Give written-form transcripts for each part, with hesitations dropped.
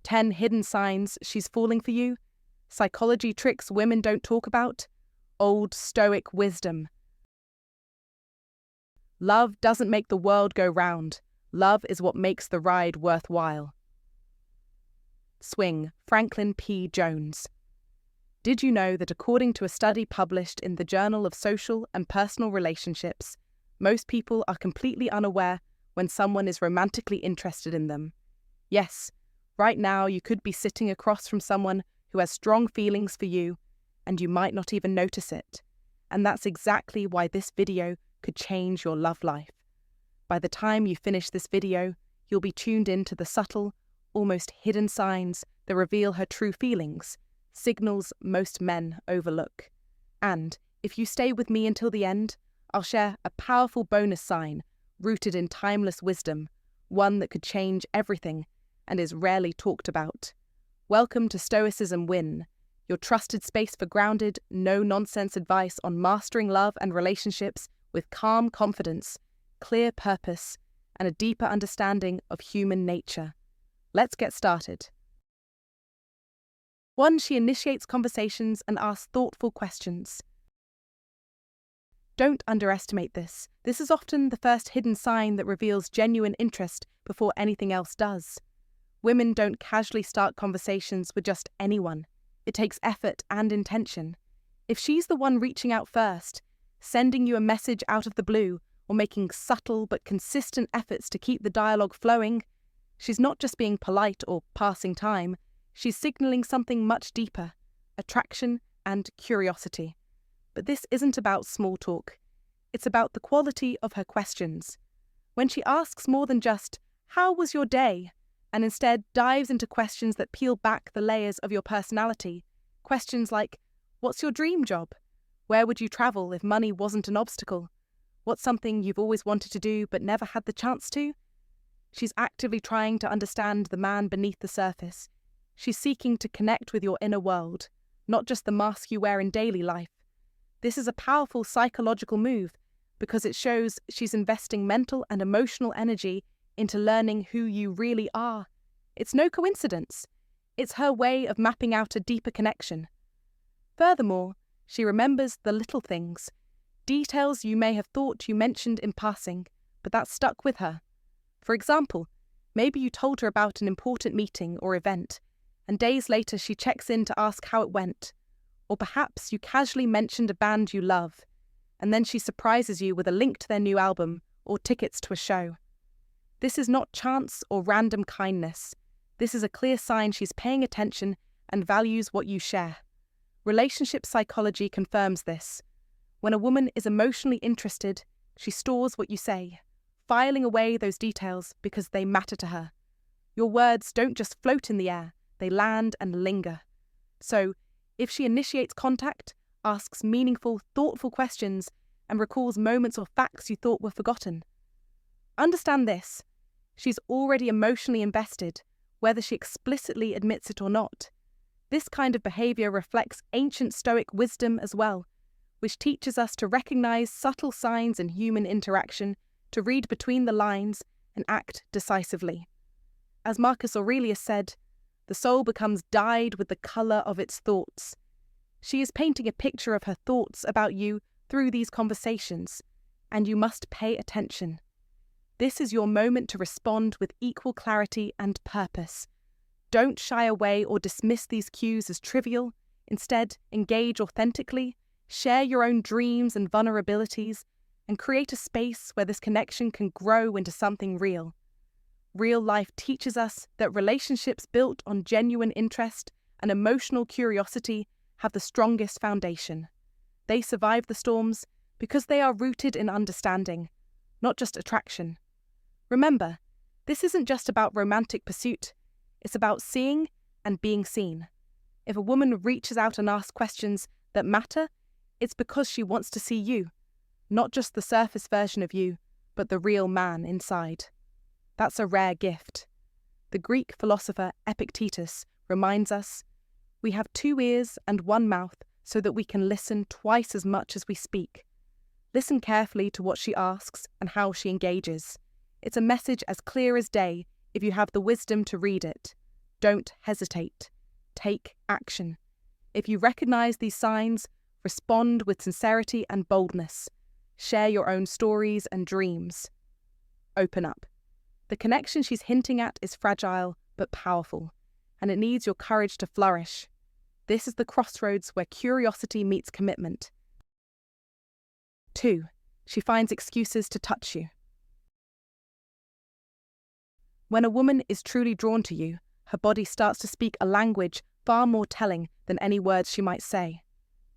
10 hidden signs she's falling for you, psychology tricks women don't talk about, old Stoic wisdom. Love doesn't make the world go round. Love is what makes the ride worthwhile. Swing, Franklin P. Jones. Did you know that according to a study published in the Journal of Social and Personal Relationships, most people are completely unaware when someone is romantically interested in them? Yes, right now you could be sitting across from someone who has strong feelings for you, and you might not even notice it. And that's exactly why this video could change your love life. By the time you finish this video, you'll be tuned in to the subtle, almost hidden signs that reveal her true feelings, signals most men overlook. And if you stay with me until the end, I'll share a powerful bonus sign rooted in timeless wisdom, one that could change everything and is rarely talked about. Welcome to Stoicismwin, your trusted space for grounded, no-nonsense advice on mastering love and relationships with calm confidence, clear purpose, and a deeper understanding of human nature. Let's get started. 1. She initiates conversations and asks thoughtful questions. Don't underestimate this. This is often the first hidden sign that reveals genuine interest before anything else does. Women don't casually start conversations with just anyone. It takes effort and intention. If she's the one reaching out first, sending you a message out of the blue, or making subtle but consistent efforts to keep the dialogue flowing, she's not just being polite or passing time, she's signaling something much deeper: attraction and curiosity. But this isn't about small talk. It's about the quality of her questions. When she asks more than just, "How was your day?" and instead dives into questions that peel back the layers of your personality. Questions like, what's your dream job? Where would you travel if money wasn't an obstacle? What's something you've always wanted to do but never had the chance to? She's actively trying to understand the man beneath the surface. She's seeking to connect with your inner world, not just the mask you wear in daily life. This is a powerful psychological move because it shows she's investing mental and emotional energy into learning who you really are. It's no coincidence. It's her way of mapping out a deeper connection. Furthermore, she remembers the little things, details you may have thought you mentioned in passing, but that stuck with her. For example, maybe you told her about an important meeting or event, and days later she checks in to ask how it went. Or perhaps you casually mentioned a band you love, and then she surprises you with a link to their new album or tickets to a show. This is not chance or random kindness. This is a clear sign she's paying attention and values what you share. Relationship psychology confirms this. When a woman is emotionally interested, she stores what you say, filing away those details because they matter to her. Your words don't just float in the air, they land and linger. So, if she initiates contact, asks meaningful, thoughtful questions, and recalls moments or facts you thought were forgotten, understand this: she's already emotionally invested, whether she explicitly admits it or not. This kind of behavior reflects ancient Stoic wisdom as well, which teaches us to recognize subtle signs in human interaction, to read between the lines, and act decisively. As Marcus Aurelius said, the soul becomes dyed with the colour of its thoughts. She is painting a picture of her thoughts about you through these conversations, and you must pay attention. This is your moment to respond with equal clarity and purpose. Don't shy away or dismiss these cues as trivial. Instead, engage authentically, share your own dreams and vulnerabilities, and create a space where this connection can grow into something real. Real life teaches us that relationships built on genuine interest and emotional curiosity have the strongest foundation. They survive the storms because they are rooted in understanding, not just attraction. Remember, this isn't just about romantic pursuit. It's about seeing and being seen. If a woman reaches out and asks questions that matter, it's because she wants to see you, not just the surface version of you, but the real man inside. That's a rare gift. The Greek philosopher Epictetus reminds us, we have 2 ears and 1 mouth so that we can listen twice as much as we speak. Listen carefully to what she asks and how she engages. It's a message as clear as day if you have the wisdom to read it. Don't hesitate. Take action. If you recognize these signs, respond with sincerity and boldness. Share your own stories and dreams. Open up. The connection she's hinting at is fragile but powerful, and it needs your courage to flourish. This is the crossroads where curiosity meets commitment. 2. She finds excuses to touch you. When a woman is truly drawn to you, her body starts to speak a language far more telling than any words she might say.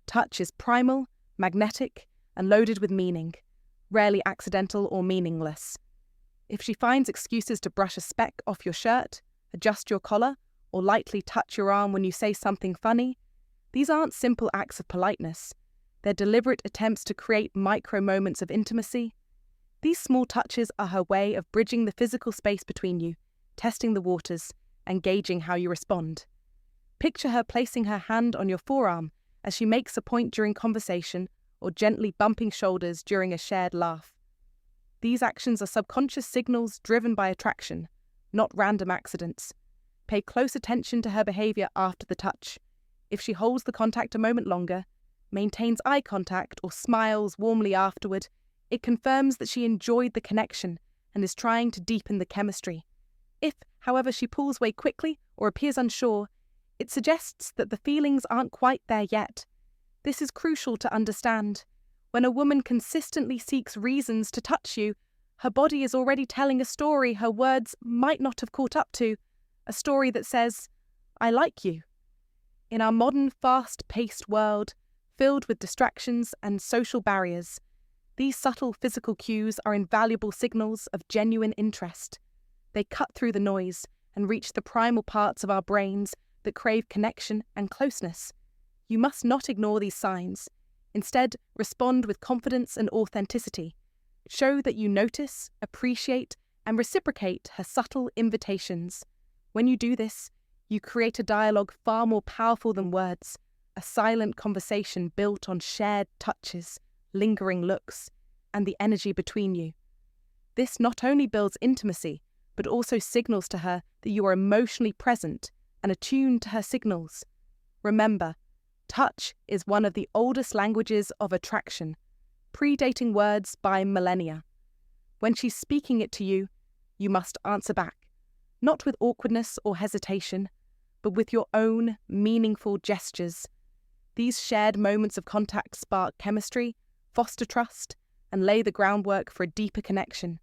Touch is primal, magnetic, and loaded with meaning, rarely accidental or meaningless. If she finds excuses to brush a speck off your shirt, adjust your collar, or lightly touch your arm when you say something funny, these aren't simple acts of politeness. They're deliberate attempts to create micro moments of intimacy. These small touches are her way of bridging the physical space between you, testing the waters, and gauging how you respond. Picture her placing her hand on your forearm as she makes a point during conversation or gently bumping shoulders during a shared laugh. These actions are subconscious signals driven by attraction, not random accidents. Pay close attention to her behavior after the touch. If she holds the contact a moment longer, maintains eye contact, or smiles warmly afterward, it confirms that she enjoyed the connection and is trying to deepen the chemistry. If, however, she pulls away quickly or appears unsure, it suggests that the feelings aren't quite there yet. This is crucial to understand. When a woman consistently seeks reasons to touch you, her body is already telling a story her words might not have caught up to, a story that says, "I like you." In our modern, fast-paced world, filled with distractions and social barriers, these subtle physical cues are invaluable signals of genuine interest. They cut through the noise and reach the primal parts of our brains that crave connection and closeness. You must not ignore these signs. Instead, respond with confidence and authenticity. Show that you notice, appreciate, and reciprocate her subtle invitations. When you do this, you create a dialogue far more powerful than words, a silent conversation built on shared touches, lingering looks, and the energy between you. This not only builds intimacy, but also signals to her that you are emotionally present and attuned to her signals. Remember, touch is one of the oldest languages of attraction, predating words by millennia. When she's speaking it to you, you must answer back, not with awkwardness or hesitation, but with your own meaningful gestures. These shared moments of contact spark chemistry, foster trust, and lay the groundwork for a deeper connection.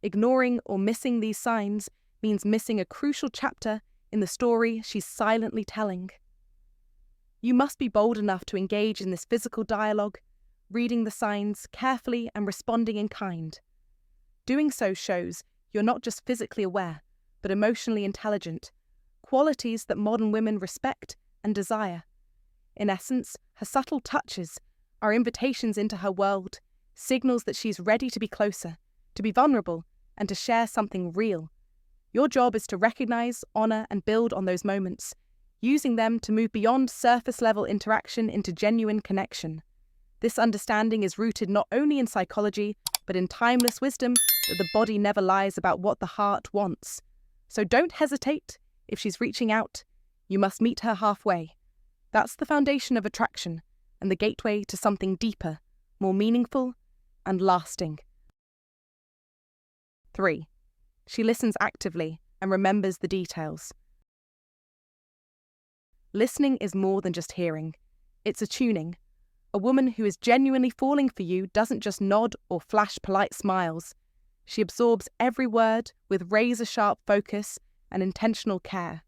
Ignoring or missing these signs means missing a crucial chapter in the story she's silently telling. You must be bold enough to engage in this physical dialogue, reading the signs carefully and responding in kind. Doing so shows you're not just physically aware, but emotionally intelligent, qualities that modern women respect and desire. In essence, her subtle touches are invitations into her world, signals that she's ready to be closer, to be vulnerable, and to share something real. Your job is to recognize, honor, and build on those moments, using them to move beyond surface-level interaction into genuine connection. This understanding is rooted not only in psychology, but in timeless wisdom that the body never lies about what the heart wants. So don't hesitate. If she's reaching out, you must meet her halfway. That's the foundation of attraction and the gateway to something deeper, more meaningful, and lasting. 3. She listens actively and remembers the details. Listening is more than just hearing. It's attuning. A woman who is genuinely falling for you doesn't just nod or flash polite smiles. She absorbs every word with razor-sharp focus and intentional care.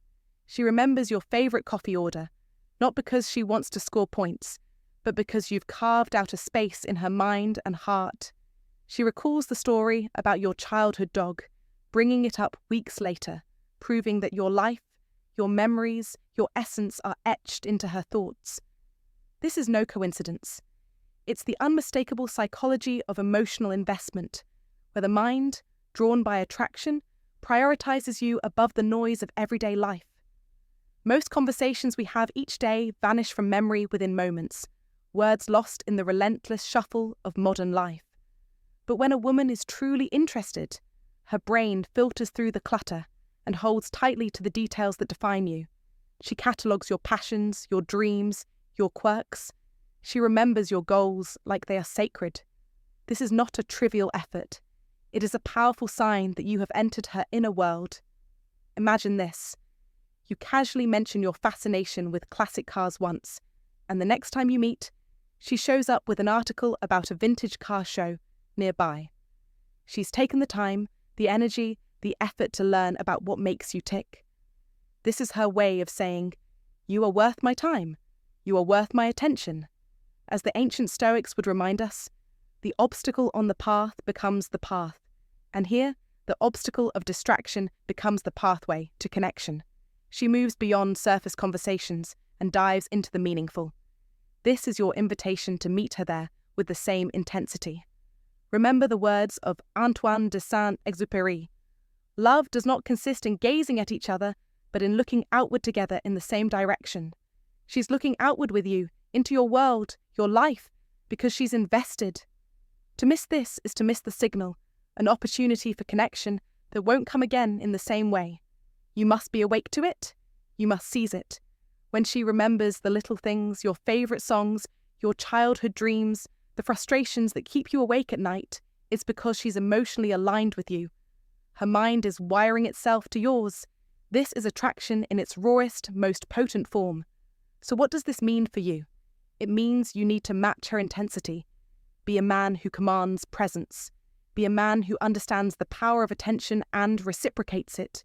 She remembers your favourite coffee order, not because she wants to score points, but because you've carved out a space in her mind and heart. She recalls the story about your childhood dog, bringing it up weeks later, proving that your life, your memories, your essence are etched into her thoughts. This is no coincidence. It's the unmistakable psychology of emotional investment, where the mind, drawn by attraction, prioritizes you above the noise of everyday life. Most conversations we have each day vanish from memory within moments, words lost in the relentless shuffle of modern life. But when a woman is truly interested, her brain filters through the clutter and holds tightly to the details that define you. She catalogues your passions, your dreams, your quirks. She remembers your goals like they are sacred. This is not a trivial effort. It is a powerful sign that you have entered her inner world. Imagine this. You casually mention your fascination with classic cars once, and the next time you meet, she shows up with an article about a vintage car show nearby. She's taken the time, the energy, the effort to learn about what makes you tick. This is her way of saying, "You are worth my time. You are worth my attention." As the ancient Stoics would remind us, the obstacle on the path becomes the path, and here, the obstacle of distraction becomes the pathway to connection. She moves beyond surface conversations and dives into the meaningful. This is your invitation to meet her there with the same intensity. Remember the words of Antoine de Saint-Exupéry. Love does not consist in gazing at each other, but in looking outward together in the same direction. She's looking outward with you, into your world, your life, because she's invested. To miss this is to miss the signal, an opportunity for connection that won't come again in the same way. You must be awake to it. You must seize it. When she remembers the little things, your favourite songs, your childhood dreams, the frustrations that keep you awake at night, it's because she's emotionally aligned with you. Her mind is wiring itself to yours. This is attraction in its rawest, most potent form. So what does this mean for you? It means you need to match her intensity. Be a man who commands presence. Be a man who understands the power of attention and reciprocates it.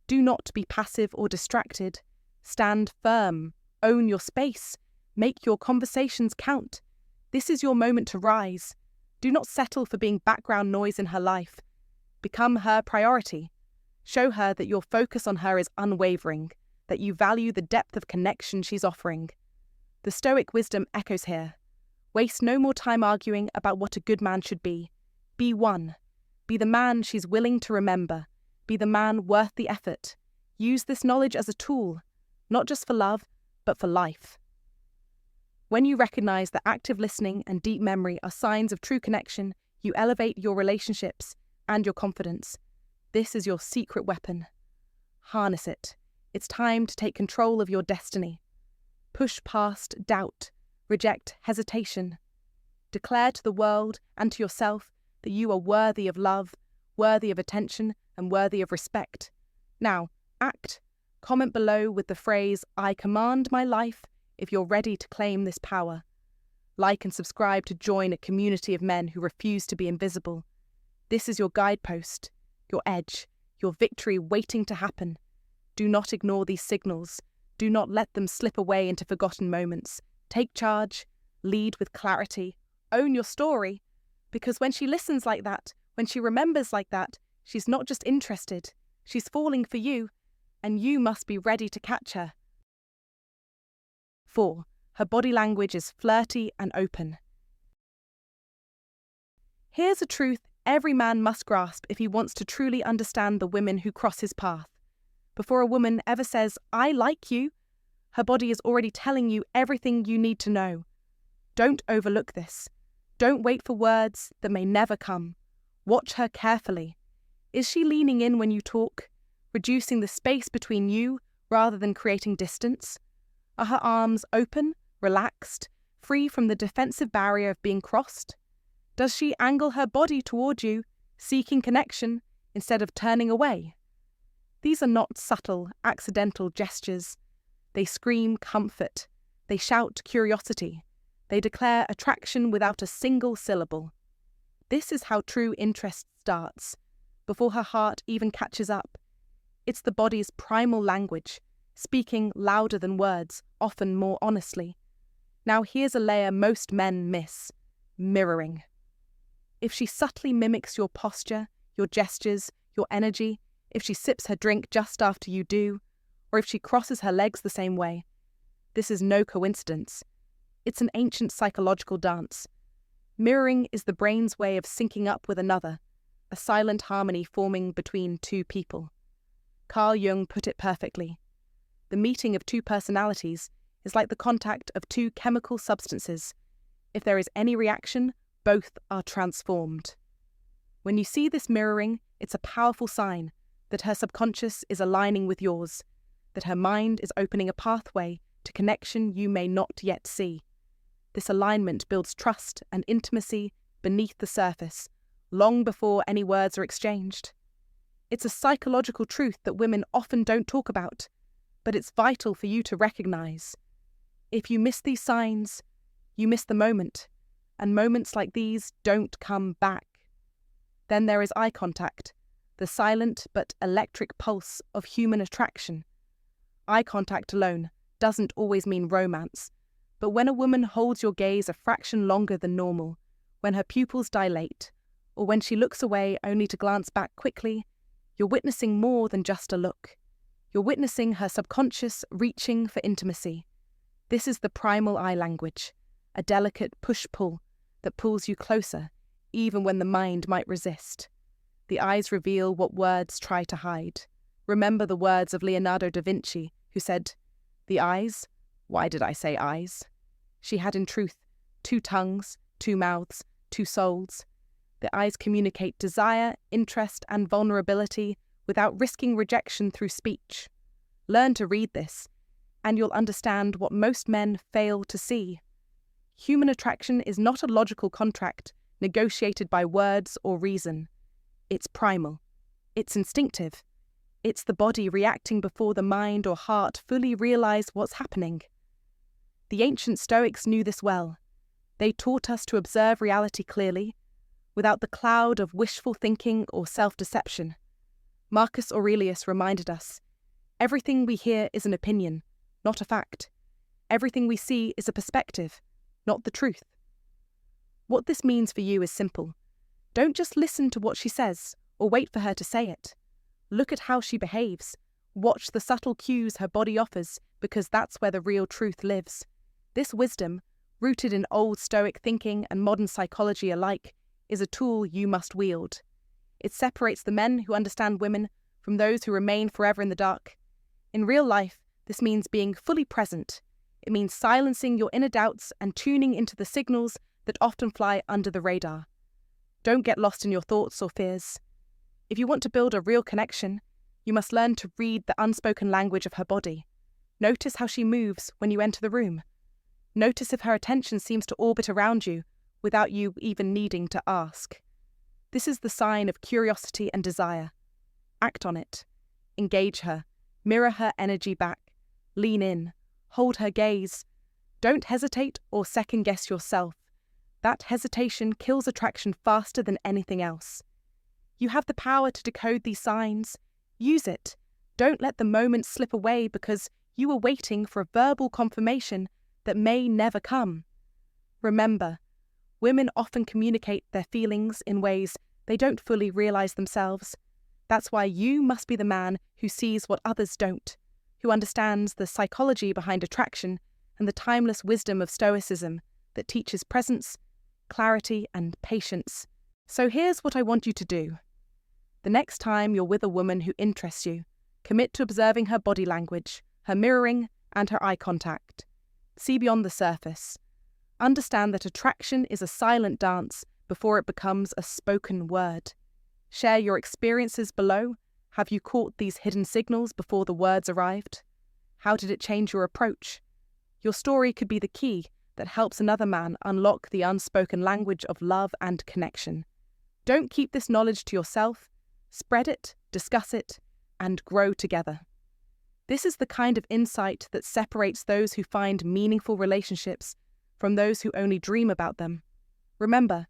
Do not be passive or distracted. Stand firm. Own your space. Make your conversations count. This is your moment to rise. Do not settle for being background noise in her life. Become her priority. Show her that your focus on her is unwavering, that you value the depth of connection she's offering. The Stoic wisdom echoes here. Waste no more time arguing about what a good man should be. Be one. Be the man she's willing to remember. Be the man worth the effort. Use this knowledge as a tool, not just for love, but for life. When you recognize that active listening and deep memory are signs of true connection, you elevate your relationships and your confidence. This is your secret weapon. Harness it. It's time to take control of your destiny. Push past doubt. Reject hesitation. Declare to the world and to yourself that you are worthy of love, worthy of attention, and worthy of respect. Now, act. Comment below with the phrase, "I command my life," if you're ready to claim this power. Like and subscribe to join a community of men who refuse to be invisible. This is your guidepost, your edge, your victory waiting to happen. Do not ignore these signals. Do not let them slip away into forgotten moments. Take charge, lead with clarity, own your story, because when she listens like that, when she remembers like that, she's not just interested, she's falling for you, and you must be ready to catch her. 4. Her body language is flirty and open. Here's a truth every man must grasp if he wants to truly understand the women who cross his path. Before a woman ever says, "I like you," her body is already telling you everything you need to know. Don't overlook this. Don't wait for words that may never come. Watch her carefully. Is she leaning in when you talk, reducing the space between you rather than creating distance? Are her arms open, relaxed, free from the defensive barrier of being crossed? Does she angle her body toward you, seeking connection instead of turning away? These are not subtle, accidental gestures. They scream comfort. They shout curiosity. They declare attraction without a single syllable. This is how true interest starts, before her heart even catches up. It's the body's primal language, speaking louder than words, often more honestly. Now here's a layer most men miss: mirroring. If she subtly mimics your posture, your gestures, your energy, if she sips her drink just after you do, or if she crosses her legs the same way, this is no coincidence. It's an ancient psychological dance. Mirroring is the brain's way of syncing up with another, a silent harmony forming between two people. Carl Jung put it perfectly. The meeting of two personalities is like the contact of two chemical substances. If there is any reaction, both are transformed. When you see this mirroring, it's a powerful sign, that her subconscious is aligning with yours, that her mind is opening a pathway to connection you may not yet see. This alignment builds trust and intimacy beneath the surface, long before any words are exchanged. It's a psychological truth that women often don't talk about, but it's vital for you to recognize. If you miss these signs, you miss the moment, and moments like these don't come back. Then there is eye contact, the silent but electric pulse of human attraction. Eye contact alone doesn't always mean romance, but when a woman holds your gaze a fraction longer than normal, when her pupils dilate, or when she looks away only to glance back quickly, you're witnessing more than just a look. You're witnessing her subconscious reaching for intimacy. This is the primal eye language, a delicate push-pull that pulls you closer, even when the mind might resist. The eyes reveal what words try to hide. Remember the words of Leonardo da Vinci, who said, "The eyes? Why did I say eyes?" She had in truth 2 tongues, 2 mouths, 2 souls. The eyes communicate desire, interest, and vulnerability without risking rejection through speech. Learn to read this, and you'll understand what most men fail to see. Human attraction is not a logical contract negotiated by words or reason. It's primal. It's instinctive. It's the body reacting before the mind or heart fully realize what's happening. The ancient Stoics knew this well. They taught us to observe reality clearly, without the cloud of wishful thinking or self-deception. Marcus Aurelius reminded us, everything we hear is an opinion, not a fact. Everything we see is a perspective, not the truth. What this means for you is simple. Don't just listen to what she says or wait for her to say it. Look at how she behaves. Watch the subtle cues her body offers, because that's where the real truth lives. This wisdom, rooted in old Stoic thinking and modern psychology alike, is a tool you must wield. It separates the men who understand women from those who remain forever in the dark. In real life, this means being fully present. It means silencing your inner doubts and tuning into the signals that often fly under the radar. Don't get lost in your thoughts or fears. If you want to build a real connection, you must learn to read the unspoken language of her body. Notice how she moves when you enter the room. Notice if her attention seems to orbit around you without you even needing to ask. This is the sign of curiosity and desire. Act on it. Engage her. Mirror her energy back. Lean in. Hold her gaze. Don't hesitate or second-guess yourself. That hesitation kills attraction faster than anything else. You have the power to decode these signs. Use it. Don't let the moment slip away because you are waiting for a verbal confirmation that may never come. Remember, women often communicate their feelings in ways they don't fully realize themselves. That's why you must be the man who sees what others don't, who understands the psychology behind attraction and the timeless wisdom of Stoicism that teaches presence, clarity, and patience. So here's what I want you to do. The next time you're with a woman who interests you, commit to observing her body language, her mirroring, and her eye contact. See beyond the surface. Understand that attraction is a silent dance before it becomes a spoken word. Share your experiences below. Have you caught these hidden signals before the words arrived? How did it change your approach? Your story could be the key that helps another man unlock the unspoken language of love and connection. Don't keep this knowledge to yourself. Spread it, discuss it, and grow together. This is the kind of insight that separates those who find meaningful relationships from those who only dream about them. Remember,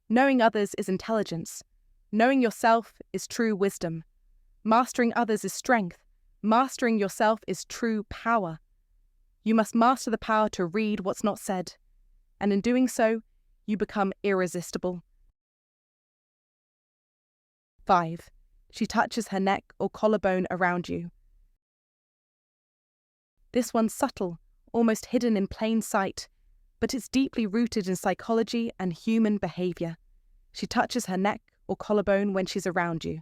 knowing others is intelligence. Knowing yourself is true wisdom. Mastering others is strength. Mastering yourself is true power. You must master the power to read what's not said, and in doing so, you become irresistible. 5. She touches her neck or collarbone around you. This one's subtle, almost hidden in plain sight, but it's deeply rooted in psychology and human behavior. She touches her neck or collarbone when she's around you,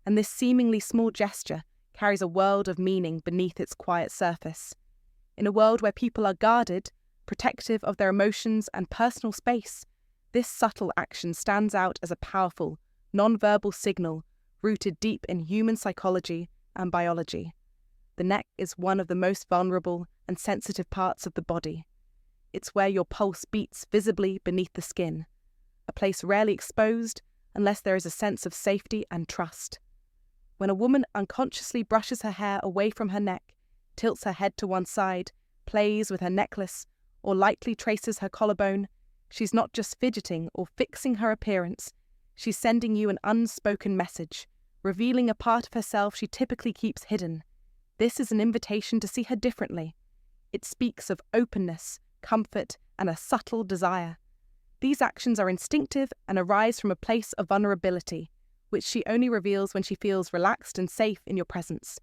and this seemingly small gesture carries a world of meaning beneath its quiet surface. In a world where people are guarded, protective of their emotions and personal space, this subtle action stands out as a powerful, non-verbal signal rooted deep in human psychology and biology. The neck is one of the most vulnerable and sensitive parts of the body. It's where your pulse beats visibly beneath the skin, a place rarely exposed unless there is a sense of safety and trust. When a woman unconsciously brushes her hair away from her neck, tilts her head to one side, plays with her necklace, or lightly traces her collarbone, she's not just fidgeting or fixing her appearance, she's sending you an unspoken message, revealing a part of herself she typically keeps hidden. This is an invitation to see her differently. It speaks of openness, comfort, and a subtle desire. These actions are instinctive and arise from a place of vulnerability, which she only reveals when she feels relaxed and safe in your presence.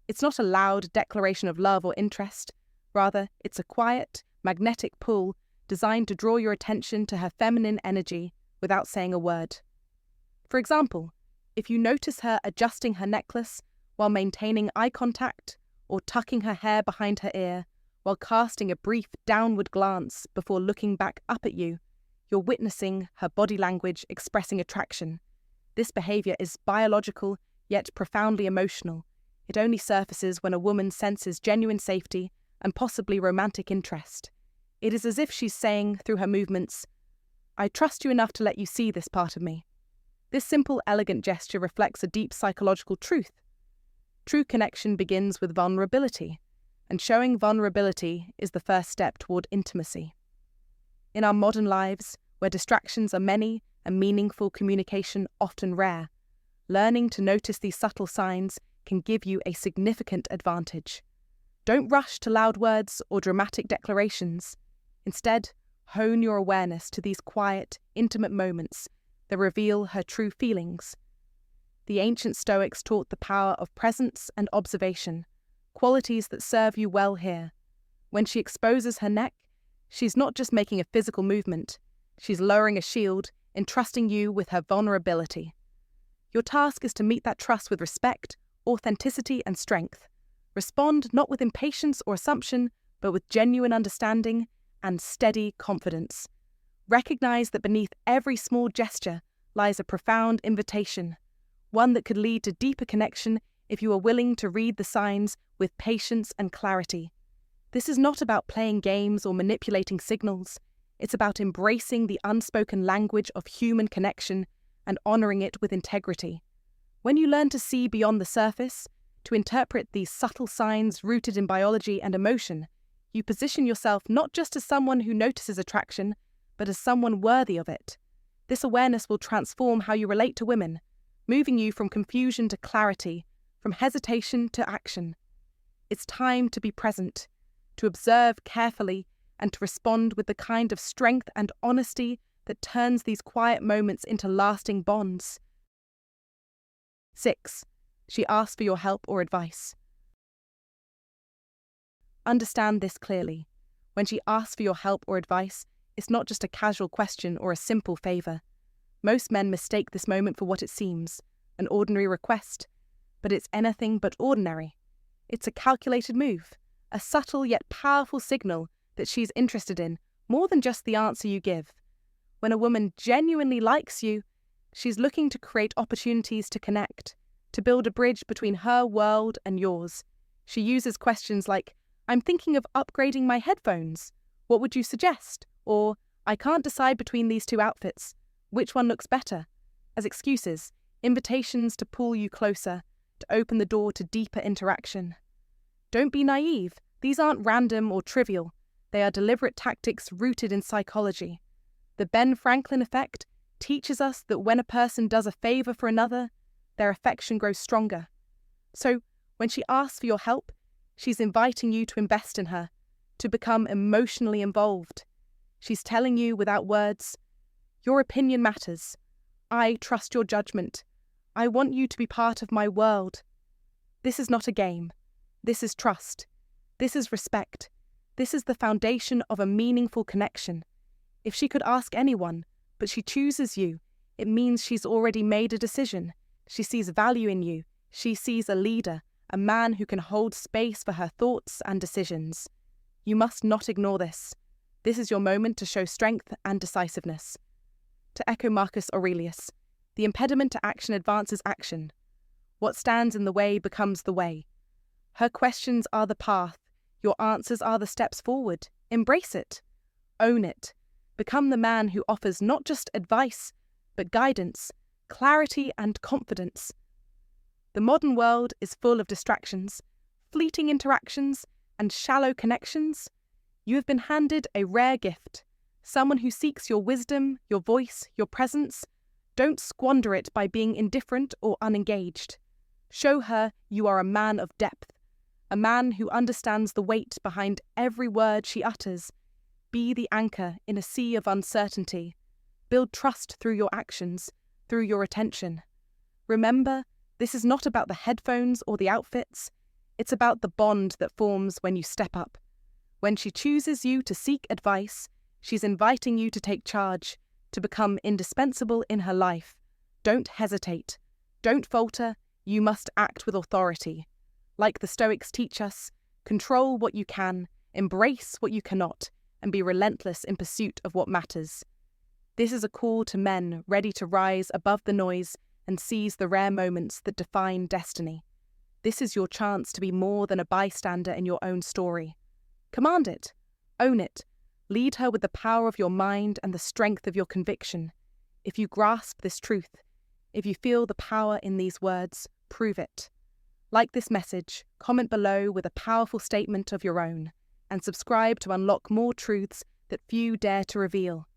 It's not a loud declaration of love or interest. Rather, it's a quiet, magnetic pull designed to draw your attention to her feminine energy without saying a word. For example, if you notice her adjusting her necklace while maintaining eye contact, or tucking her hair behind her ear while casting a brief downward glance before looking back up at you, you're witnessing her body language expressing attraction. This behavior is biological, yet profoundly emotional. It only surfaces when a woman senses genuine safety and possibly romantic interest. It is as if she's saying through her movements, "I trust you enough to let you see this part of me." This simple, elegant gesture reflects a deep psychological truth. True connection begins with vulnerability, and showing vulnerability is the first step toward intimacy. In our modern lives, where distractions are many and meaningful communication often rare, learning to notice these subtle signs can give you a significant advantage. Don't rush to loud words or dramatic declarations. Instead, hone your awareness to these quiet, intimate moments that reveal her true feelings. The ancient Stoics taught the power of presence and observation, qualities that serve you well here. When she exposes her neck, she's not just making a physical movement, she's lowering a shield, entrusting you with her vulnerability. Your task is to meet that trust with respect, authenticity, and strength. Respond not with impatience or assumption, but with genuine understanding and steady confidence. Recognize that beneath every small gesture lies a profound invitation, one that could lead to deeper connection if you are willing to read the signs with patience and clarity. This is not about playing games or manipulating signals. It's about embracing the unspoken language of human connection and honoring it with integrity. When you learn to see beyond the surface, to interpret these subtle signs rooted in biology and emotion, you position yourself not just as someone who notices attraction, but as someone worthy of it. This awareness will transform how you relate to women, moving you from confusion to clarity, from hesitation to action. It's time to be present, to observe carefully, and to respond with the kind of strength and honesty that turns these quiet moments into lasting bonds. 6. She asks for your help or advice. Understand this clearly. When she asks for your help or advice, it's not just a casual question or a simple favour. Most men mistake this moment for what it seems, an ordinary request, but it's anything but ordinary. It's a calculated move, a subtle yet powerful signal that she's interested in more than just the answer you give. When a woman genuinely likes you, she's looking to create opportunities to connect, to build a bridge between her world and yours. She uses questions like, "I'm thinking of upgrading my headphones. What would you suggest?" Or, "I can't decide between these two outfits. Which one looks better?" as excuses, invitations to pull you closer, to open the door to deeper interaction. Don't be naive. These aren't random or trivial. They are deliberate tactics rooted in psychology. The Ben Franklin effect teaches us that when a person does a favour for another, their affection grows stronger. So, when she asks for your help, she's inviting you to invest in her, to become emotionally involved. She's telling you without words, "Your opinion matters. I trust your judgment. I want you to be part of my world." This is not a game. This is trust. This is respect. This is the foundation of a meaningful connection. If she could ask anyone, but she chooses you, it means she's already made a decision. She sees value in you. She sees a leader, a man who can hold space for her thoughts and decisions. You must not ignore this. This is your moment to show strength and decisiveness. To echo Marcus Aurelius, the impediment to action advances action. What stands in the way becomes the way. Her questions are the path. Your answers are the steps forward. Embrace it. Own it. Become the man who offers not just advice, but guidance, clarity, and confidence. The modern world is full of distractions, fleeting interactions, and shallow connections. You have been handed a rare gift, someone who seeks your wisdom, your voice, your presence. Don't squander it by being indifferent or unengaged. Show her you are a man of depth, a man who understands the weight behind every word she utters. Be the anchor in a sea of uncertainty. Build trust through your actions, through your attention. Remember, this is not about the headphones or the outfits. It's about the bond that forms when you step up. When she chooses you to seek advice, she's inviting you to take charge, to become indispensable in her life. Don't hesitate. Don't falter. You must act with authority. Like the Stoics teach us, control what you can, embrace what you cannot, and be relentless in pursuit of what matters. This is a call to men ready to rise above the noise and seize the rare moments that define destiny. This is your chance to be more than a bystander in your own story. Command it. Own it. Lead her with the power of your mind and the strength of your conviction. If you grasp this truth, if you feel the power in these words, prove it. Like this message, comment below with a powerful statement of your own, and subscribe to unlock more truths that few dare to reveal.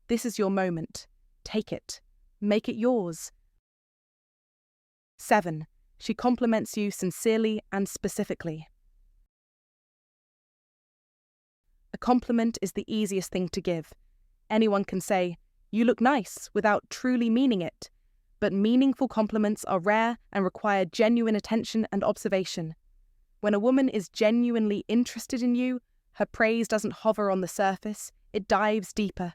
This is your moment. Take it. Make it yours. 7. She compliments you sincerely and specifically. A compliment is the easiest thing to give. Anyone can say, "You look nice," without truly meaning it. But meaningful compliments are rare and require genuine attention and observation. When a woman is genuinely interested in you, her praise doesn't hover on the surface, it dives deeper,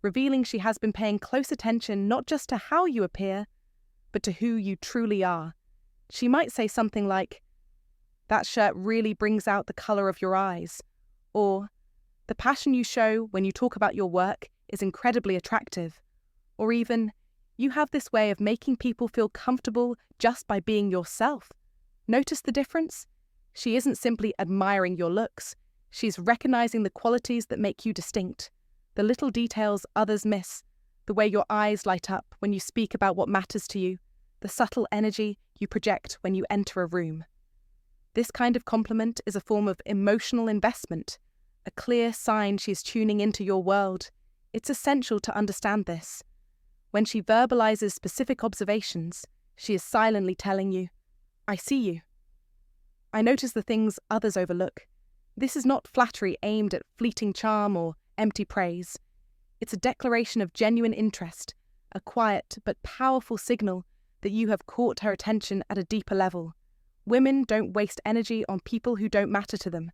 revealing she has been paying close attention not just to how you appear, but to who you truly are. She might say something like, "That shirt really brings out the colour of your eyes," or "The passion you show when you talk about your work is incredibly attractive," or even, "You have this way of making people feel comfortable just by being yourself." Notice the difference? She isn't simply admiring your looks. She's recognizing the qualities that make you distinct, the little details others miss, the way your eyes light up when you speak about what matters to you, the subtle energy you project when you enter a room. This kind of compliment is a form of emotional investment, a clear sign she is tuning into your world. It's essential to understand this. When she verbalizes specific observations, she is silently telling you, "I see you. I notice the things others overlook." This is not flattery aimed at fleeting charm or empty praise. It's a declaration of genuine interest, a quiet but powerful signal that you have caught her attention at a deeper level. Women don't waste energy on people who don't matter to them.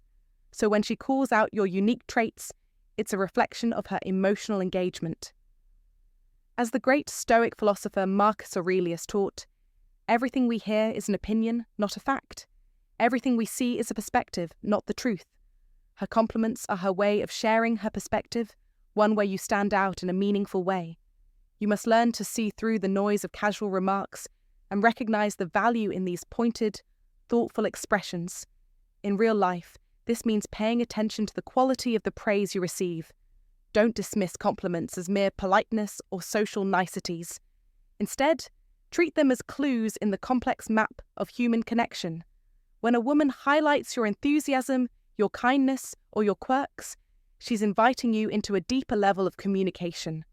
So when she calls out your unique traits, it's a reflection of her emotional engagement. As the great Stoic philosopher Marcus Aurelius taught, everything we hear is an opinion, not a fact. Everything we see is a perspective, not the truth. Her compliments are her way of sharing her perspective, one where you stand out in a meaningful way. You must learn to see through the noise of casual remarks and recognize the value in these pointed, thoughtful expressions. In real life, this means paying attention to the quality of the praise you receive. Don't dismiss compliments as mere politeness or social niceties. Instead, treat them as clues in the complex map of human connection. When a woman highlights your enthusiasm, your kindness, or your quirks, she's inviting you into a deeper level of communication,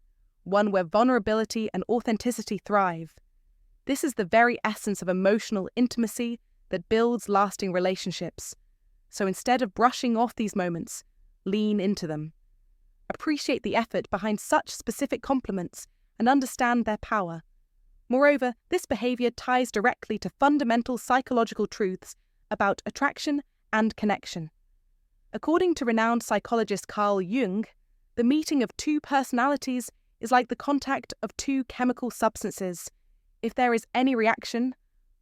one where vulnerability and authenticity thrive. This is the very essence of emotional intimacy that builds lasting relationships. So instead of brushing off these moments, lean into them. Appreciate the effort behind such specific compliments and understand their power. Moreover, this behavior ties directly to fundamental psychological truths about attraction and connection. According to renowned psychologist Carl Jung, the meeting of two personalities is like the contact of two chemical substances. If there is any reaction,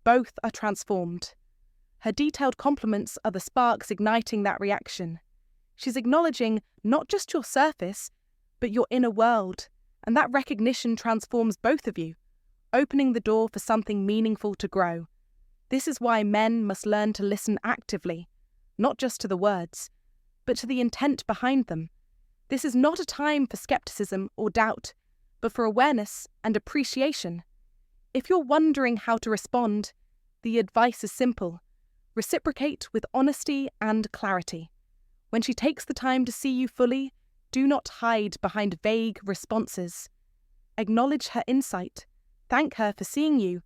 both are transformed. Her detailed compliments are the sparks igniting that reaction. She's acknowledging not just your surface, but your inner world, and that recognition transforms both of you, opening the door for something meaningful to grow. This is why men must learn to listen actively, not just to the words, but to the intent behind them. This is not a time for skepticism or doubt, but for awareness and appreciation. If you're wondering how to respond, the advice is simple. Reciprocate with honesty and clarity. When she takes the time to see you fully, do not hide behind vague responses. Acknowledge her insight, thank her for seeing you,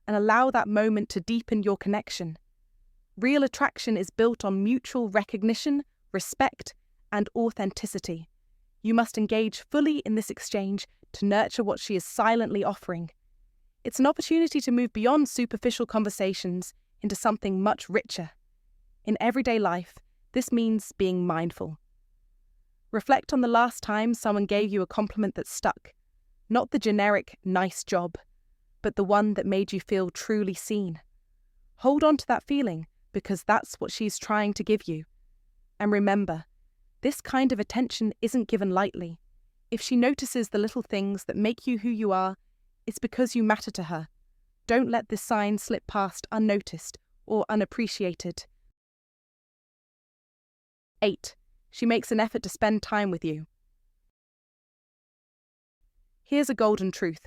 and allow that moment to deepen your connection. Real attraction is built on mutual recognition, respect, and authenticity. You must engage fully in this exchange to nurture what she is silently offering. It's an opportunity to move beyond superficial conversations into something much richer. In everyday life, this means being mindful. Reflect on the last time someone gave you a compliment that stuck, not the generic nice job, but the one that made you feel truly seen. Hold on to that feeling because that's what she's trying to give you. And remember, this kind of attention isn't given lightly. If she notices the little things that make you who you are, it's because you matter to her. Don't let this sign slip past unnoticed or unappreciated. 8. She makes an effort to spend time with you. Here's a golden truth.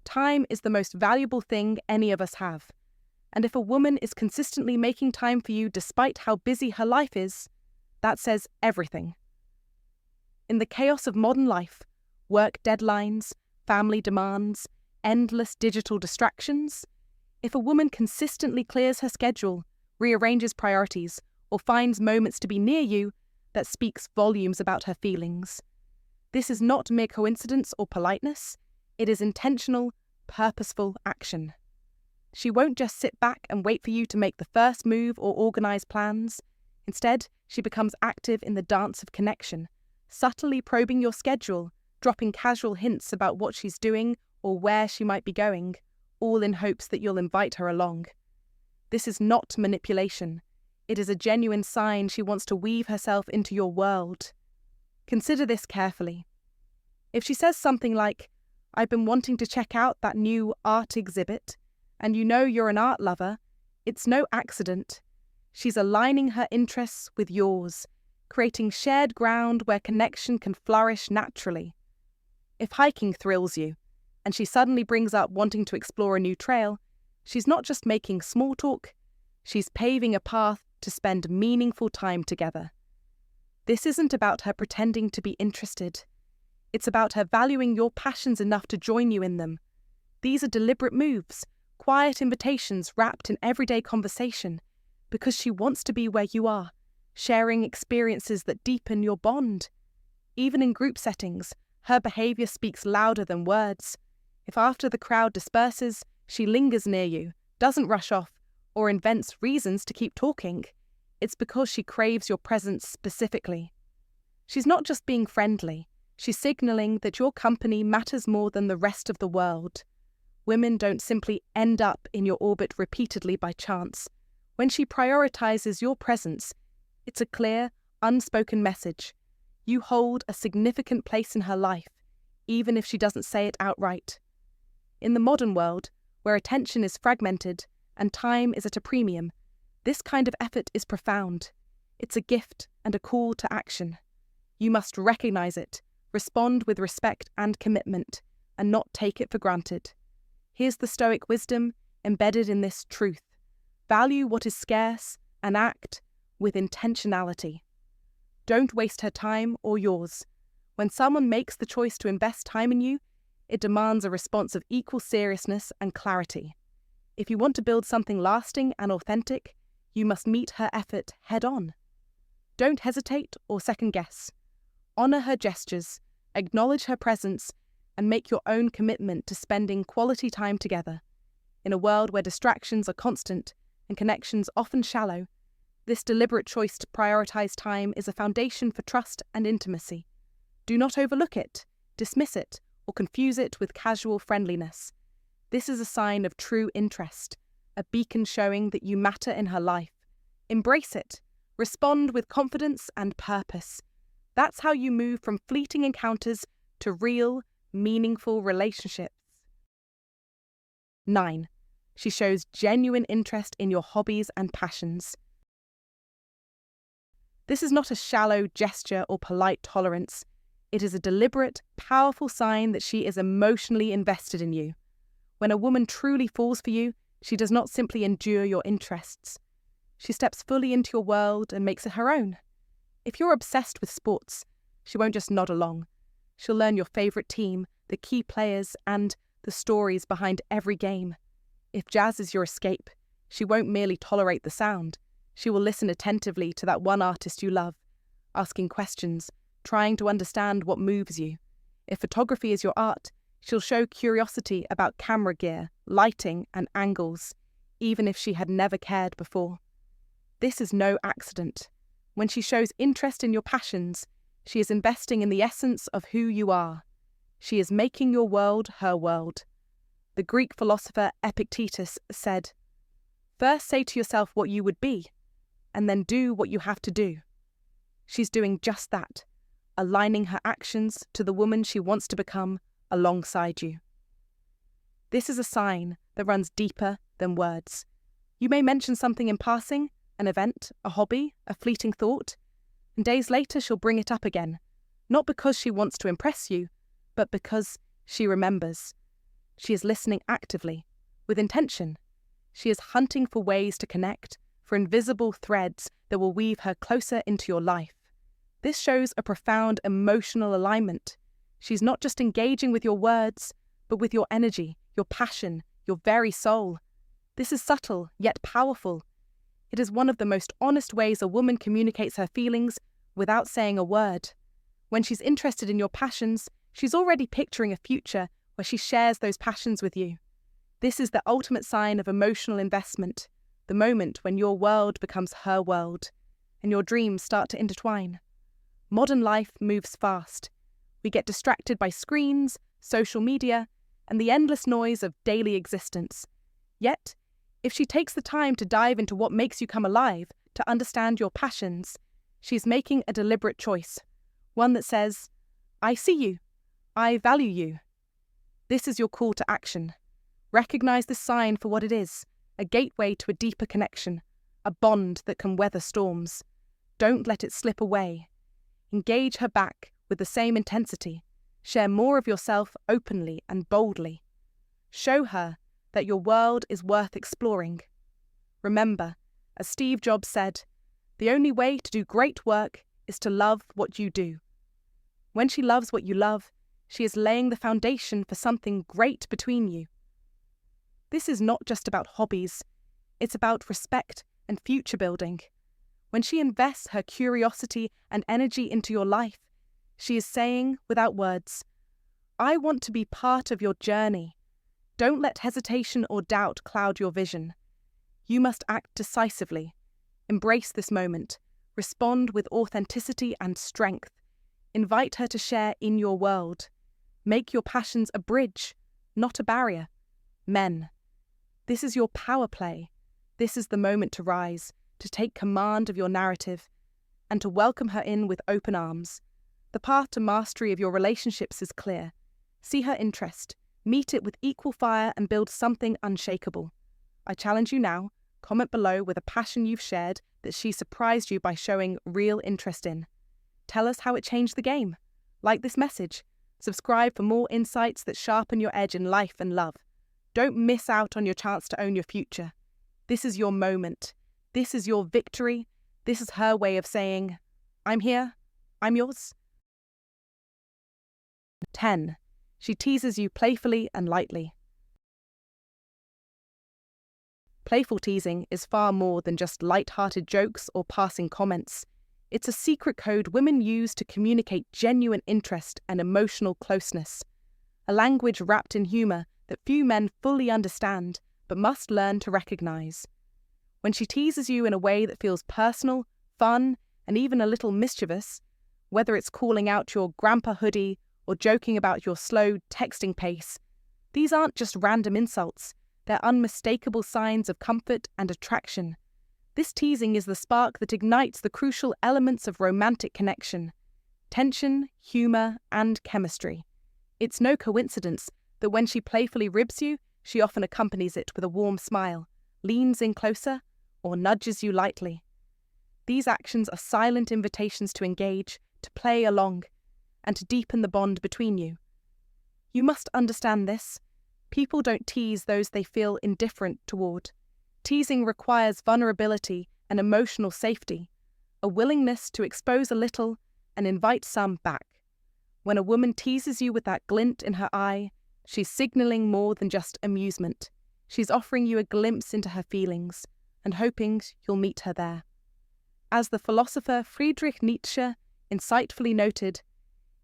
Time is the most valuable thing any of us have. And if a woman is consistently making time for you despite how busy her life is, that says everything. In the chaos of modern life, work deadlines, family demands, endless digital distractions, if a woman consistently clears her schedule, rearranges priorities, or finds moments to be near you, that speaks volumes about her feelings. This is not mere coincidence or politeness, it is intentional, purposeful action. She won't just sit back and wait for you to make the first move or organise plans. Instead, she becomes active in the dance of connection, subtly probing your schedule, dropping casual hints about what she's doing or where she might be going, all in hopes that you'll invite her along. This is not manipulation. It is a genuine sign she wants to weave herself into your world. Consider this carefully. If she says something like, "I've been wanting to check out that new art exhibit," and you know you're an art lover, it's no accident. She's aligning her interests with yours, creating shared ground where connection can flourish naturally. If hiking thrills you, and she suddenly brings up wanting to explore a new trail, she's not just making small talk, she's paving a path to spend meaningful time together. This isn't about her pretending to be interested. It's about her valuing your passions enough to join you in them. These are deliberate moves, quiet invitations wrapped in everyday conversation, because she wants to be where you are, sharing experiences that deepen your bond. Even in group settings, her behaviour speaks louder than words. If after the crowd disperses, she lingers near you, doesn't rush off, or invents reasons to keep talking, it's because she craves your presence specifically. She's not just being friendly, she's signalling that your company matters more than the rest of the world. Women don't simply end up in your orbit repeatedly by chance. When she prioritizes your presence, it's a clear, unspoken message. You hold a significant place in her life, even if she doesn't say it outright. In the modern world, where attention is fragmented and time is at a premium, this kind of effort is profound. It's a gift and a call to action. You must recognize it, respond with respect and commitment, and not take it for granted. Here's the Stoic wisdom embedded in this truth. Value what is scarce and act with intentionality. Don't waste her time or yours. When someone makes the choice to invest time in you, it demands a response of equal seriousness and clarity. If you want to build something lasting and authentic, you must meet her effort head-on. Don't hesitate or second-guess. Honour her gestures, acknowledge her presence, and make your own commitment to spending quality time together. In a world where distractions are constant and connections often shallow, this deliberate choice to prioritise time is a foundation for trust and intimacy. Do not overlook it, dismiss it, or confuse it with casual friendliness. This is a sign of true interest, a beacon showing that you matter in her life. Embrace it. Respond with confidence and purpose. That's how you move from fleeting encounters to real, meaningful relationships. 9. She shows genuine interest in your hobbies and passions. This is not a shallow gesture or polite tolerance. It is a deliberate, powerful sign that she is emotionally invested in you. When a woman truly falls for you, she does not simply endure your interests. She steps fully into your world and makes it her own. If you're obsessed with sports, she won't just nod along. She'll learn your favourite team, the key players, and the stories behind every game. If jazz is your escape, she won't merely tolerate the sound. She will listen attentively to that one artist you love, asking questions, trying to understand what moves you. If photography is your art, she'll show curiosity about camera gear, lighting, and angles, even if she had never cared before. This is no accident. When she shows interest in your passions, she is investing in the essence of who you are. She is making your world her world. The Greek philosopher Epictetus said, "First say to yourself what you would be, and then do what you have to do." She's doing just that, aligning her actions to the woman she wants to become alongside you. This is a sign that runs deeper than words. You may mention something in passing, an event, a hobby, a fleeting thought, and days later she'll bring it up again, not because she wants to impress you, but because she remembers. She is listening actively, with intention. She is hunting for ways to connect, for invisible threads that will weave her closer into your life. This shows a profound emotional alignment. She's not just engaging with your words, but with your energy, your passion, your very soul. This is subtle, yet powerful. It is one of the most honest ways a woman communicates her feelings without saying a word. When she's interested in your passions, she's already picturing a future where she shares those passions with you. This is the ultimate sign of emotional investment, the moment when your world becomes her world, and your dreams start to intertwine. Modern life moves fast. We get distracted by screens, social media, and the endless noise of daily existence. Yet, if she takes the time to dive into what makes you come alive, to understand your passions, she's making a deliberate choice, one that says, "I see you. I value you." This is your call to action. Recognize this sign for what it is, a gateway to a deeper connection, a bond that can weather storms. Don't let it slip away. Engage her back with the same intensity. Share more of yourself openly and boldly. Show her that your world is worth exploring. Remember, as Steve Jobs said, the only way to do great work is to love what you do. When she loves what you love, she is laying the foundation for something great between you. This is not just about hobbies, it's about respect and future building. When she invests her curiosity and energy into your life, she is saying, without words, "I want to be part of your journey." Don't let hesitation or doubt cloud your vision. You must act decisively. Embrace this moment. Respond with authenticity and strength. Invite her to share in your world. Make your passions a bridge, not a barrier. Men, this is your power play. This is the moment to rise, to take command of your narrative, and to welcome her in with open arms. The path to mastery of your relationships is clear. See her interest, meet it with equal fire, and build something unshakable. I challenge you now, comment below with a passion you've shared that she surprised you by showing real interest in. Tell us how it changed the game. Like this message. Subscribe for more insights that sharpen your edge in life and love. Don't miss out on your chance to own your future. This is your moment. This is your victory. This is her way of saying, "I'm here. I'm yours." 10. She teases you playfully and lightly. Playful teasing is far more than just light-hearted jokes or passing comments. It's a secret code women use to communicate genuine interest and emotional closeness. A language wrapped in humour that few men fully understand, but must learn to recognise. When she teases you in a way that feels personal, fun, and even a little mischievous, whether it's calling out your grandpa hoodie or joking about your slow texting pace, these aren't just random insults, they're unmistakable signs of comfort and attraction. This teasing is the spark that ignites the crucial elements of romantic connection: tension, humour, and chemistry. It's no coincidence that when she playfully ribs you, she often accompanies it with a warm smile, leans in closer, or nudges you lightly. These actions are silent invitations to engage, to play along, and to deepen the bond between you. You must understand this. People don't tease those they feel indifferent toward. Teasing requires vulnerability and emotional safety, a willingness to expose a little and invite some back. When a woman teases you with that glint in her eye, she's signaling more than just amusement. She's offering you a glimpse into her feelings and hoping you'll meet her there. As the philosopher Friedrich Nietzsche insightfully noted,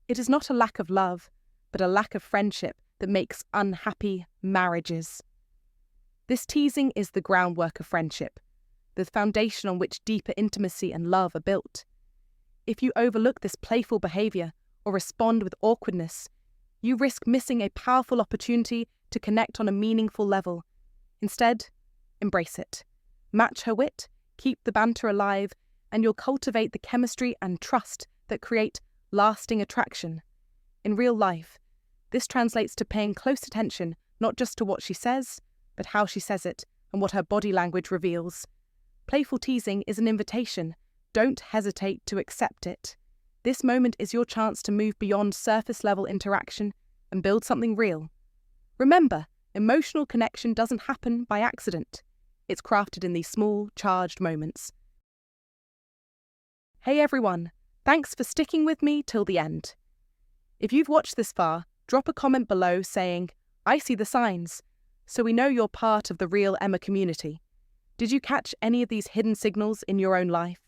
it is not a lack of love, but a lack of friendship that makes unhappy marriages. This teasing is the groundwork of friendship, the foundation on which deeper intimacy and love are built. If you overlook this playful behavior or respond with awkwardness, you risk missing a powerful opportunity to connect on a meaningful level. Instead, embrace it. Match her wit, keep the banter alive, and you'll cultivate the chemistry and trust that create lasting attraction. In real life, this translates to paying close attention not just to what she says, but how she says it and what her body language reveals. Playful teasing is an invitation. Don't hesitate to accept it. This moment is your chance to move beyond surface-level interaction and build something real. Remember, emotional connection doesn't happen by accident. It's crafted in these small, charged moments. Hey everyone, thanks for sticking with me till the end. If you've watched this far, drop a comment below saying, "I see the signs," so we know you're part of the real Emma community. Did you catch any of these hidden signals in your own life?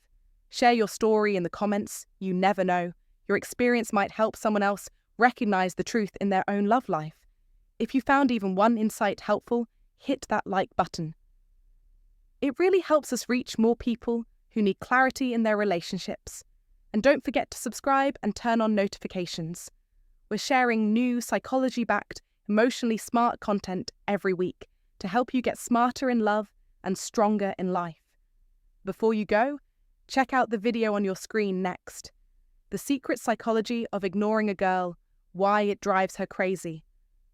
Share your story in the comments. You never know. Your experience might help someone else recognize the truth in their own love life. If you found even one insight helpful, hit that like button. It really helps us reach more people who need clarity in their relationships. And don't forget to subscribe and turn on notifications. We're sharing new psychology-backed, emotionally smart content every week to help you get smarter in love and stronger in life. Before you go, check out the video on your screen next. The Secret Psychology of Ignoring a Girl, Why It Drives Her Crazy.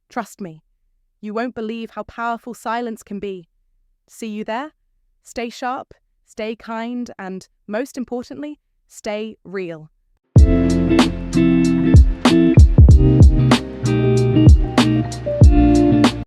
Trust me, you won't believe how powerful silence can be. See you there? Stay sharp, stay kind, and most importantly, stay real.